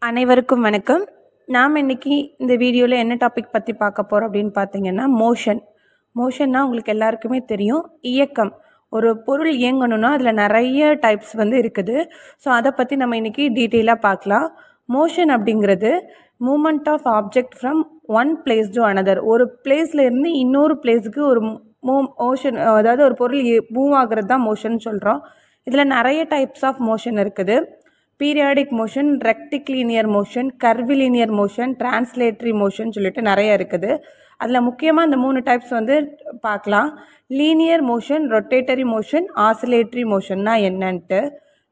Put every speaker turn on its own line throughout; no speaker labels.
அனைவருக்கும் வணக்கம். நாம் இன்னைக்கு இந்த வீடியோவில் என்ன டாபிக் பற்றி பார்க்க போகிறோம் அப்படின்னு பார்த்தீங்கன்னா மோஷன்னா உங்களுக்கு எல்லாருக்குமே தெரியும். இயக்கம். ஒரு பொருள் இயங்கணும்னா அதில் நிறைய டைப்ஸ் இருக்குது. ஸோ அதை பற்றி நம்ம இன்னைக்கு டீட்டெயிலாக பார்க்கலாம். மோஷன் அப்படிங்கிறது moment of object from one place to another. ஒரு பிளேஸில் இருந்து இன்னொரு பிளேஸுக்கு ஒரு மோஷன், அதாவது ஒரு பொருள் மூவ் ஆகிறது தான் மோஷன் சொல்கிறோம். இதில் நிறைய டைப்ஸ் ஆஃப் மோஷன் இருக்குது. Periodic motion, rectilinear motion, curvilinear motion, translatory motion சொல்லிட்டு நிறைய இருக்குது. அதில் முக்கியமாக இந்த 3 டைப்ஸ் பார்க்கலாம். Linear motion, rotatory motion, oscillatory மோஷன்னா என்னன்ட்டு.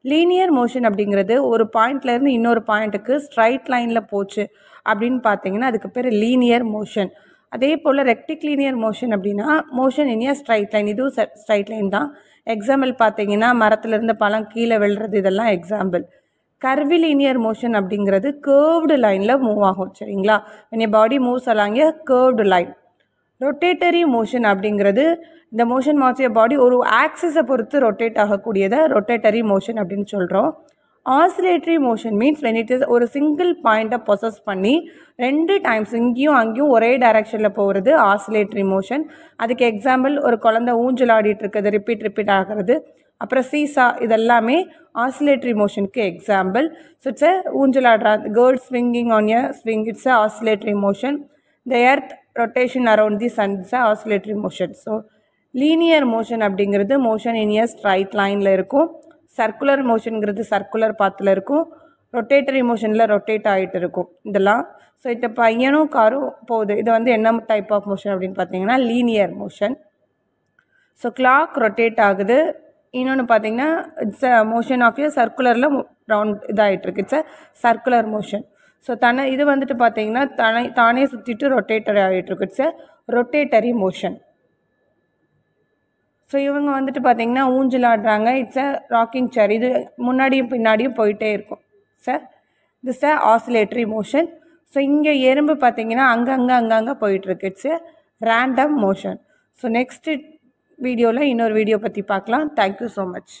லீனியர் மோஷன் அப்படிங்கிறது ஒரு பாயிண்ட்லேருந்து இன்னொரு பாயிண்ட்டுக்கு ஸ்ட்ரைட் லைனில் போச்சு அப்படின்னு பார்த்தீங்கன்னா அதுக்கு பேர் லீனியர் மோஷன். அதே போல் ரெக்டிக்லீனியர் மோஷன் அப்படின்னா மோஷன் இன் ஏ ஸ்ட்ரைட் லைன். இதுவும் ஸ்ட்ரைட் லைன் தான். எக்ஸாம்பிள் பார்த்தீங்கன்னா மரத்துலேருந்து பழம் கீழே விழுறது, இதெல்லாம் எக்ஸாம்பிள். கர்விலீனியர் மோஷன் அப்படிங்கிறது கேர்வ்டு லைனில் மூவ் ஆகும். சரிங்களா? when your body moves along a curved line. Rotatory motion அப்படிங்கிறது இந்த மோஷன் மாற்றிய பாடி ஒரு ஆக்சிஸை பொறுத்து ரொட்டேட் ஆகக்கூடியதை ரொட்டேட்டரி மோஷன் அப்படின்னு சொல்கிறோம். Oscillatory motion means when it is ஒரு சிங்கிள் பாயிண்ட்டை பொசஸ் பண்ணி 2 டைம்ஸ் இங்கேயும் அங்கேயும் ஒரே டைரக்ஷனில் போகிறது ஆசிலேட்டரி மோஷன். அதுக்கு எக்ஸாம்பிள் ஒரு குழந்தை ஊஞ்சல் ஆடிட்டு இருக்குது, ரிப்பீட் ஆகிறது. அப்புறம் சீசா, இதெல்லாமே ஆசிலேட்டரி மோஷனுக்கு எக்ஸாம்பிள். ஸோ இட்ஸ் ஊஞ்சல் ஆடுறா, girl swinging on a swing, it's oscillatory motion. The earth rotation around the sun, it's oscillatory motion. So linear motion அப்படிங்கிறது மோஷன் இன் எ ஸ்ட்ரைட் லைனில் இருக்கும். சர்க்குலர் மோஷனுங்கிறது சர்க்குலர் பாத்தில் இருக்கும். Rotatory மோஷனில் rotate ஆகிட்டு இருக்கும் இதெல்லாம். ஸோ இப்போ பையனும் காரும் போகுது, இது என்ன டைப் ஆஃப் மோஷன் அப்படின்னு பார்த்தீங்கன்னா linear motion. So clock rotate ஆகுது. இன்னொன்று பார்த்தீங்கன்னா it's a motion of a சர்க்குலரில் ரவுண்ட் இதாகிட்டுருக்கு, it's a circular motion. So இது பார்த்தீங்கன்னா தானே சுற்றிட்டு ரொட்டேட்டர் ஆகிட்டுருக்கு, it's a rotatory motion. So இவங்க பார்த்தீங்கன்னா ஊஞ்சல் ஆடுறாங்க, இட்ஸ் அ ராக்கிங் சேர், இது முன்னாடியும் பின்னாடியும் போயிட்டே இருக்கும் sir, this a oscillatory motion. So இங்கே எறும்பு பார்த்தீங்கன்னா அங்கங்கே போயிட்டுருக்கு, it's a random motion. So next வீடியோவில் இன்னொரு வீடியோ பற்றி பார்க்கலாம். Thank you so much.